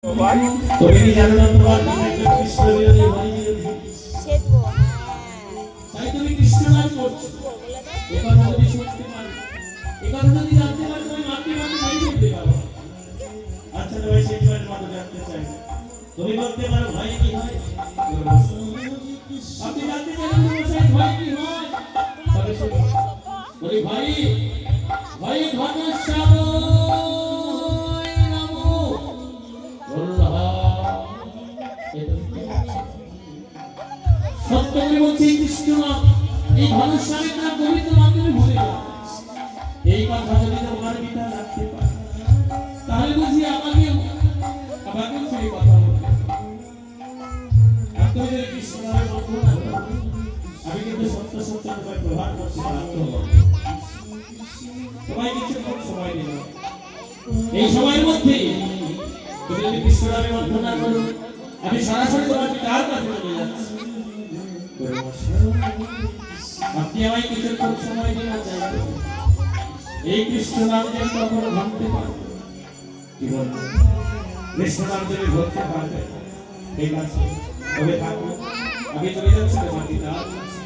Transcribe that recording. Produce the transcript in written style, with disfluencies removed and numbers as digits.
তুমি কি জানো না তোমার কৃষ্ণ বিরোধী হরি বিরোধী? তাই তুমি কৃষ্ণ নাম করছো। এ কথা যদি শুনতে পারো, এ কথা যদি জানতে পারো, তুমি মাকে মাকে ভাই বলতে পারো। আচ্ছা ভাই, সেই বিষয়ের মতো জানতে চাই। তুমি বলতে পারো ভাই কি হয়? আপনি জানতে চাইলেন মশাই ভাই কি হয়? তবে শুনুন, বলি ভাই, ভাই ঘনশ্যাম নমো সত্য করে বলছি, কৃষ্ণ নাম, এই ঘনশ্যামের নাম গোবিন্দ নাম তুমি ভুলে যাও। এই কথা যদি তোমার পিতা রাখতে পারে, তাহলে বুঝি আমাকেও সেই কথা বলতে। আর তুমি যদি কৃষ্ণ নামে বন্ধু না করো, আমি কিন্তু সত্য সত্য তোমায় প্রহার করতে বাধ্য হব। তোমায় কিছুক্ষণ সময় দিল, এই সময়ের মধ্যে তুমি যদি কৃষ্ণ নামে বন্ধু না করো, আমি সরাসরি তোমার পিতার কাছে চলে যাচ্ছি। আপনি আমায় কিছুক্ষণ সময় দিন, এই কৃষ্ণ নাম যেন কখনো ভাঙতে পারবে। কি বলবো, কৃষ্ণ নাম যদি ধরতে পারবে, ঠিক আছে তবে থাকবো। আমি চলে যাচ্ছি তোমার পিতার কাছে।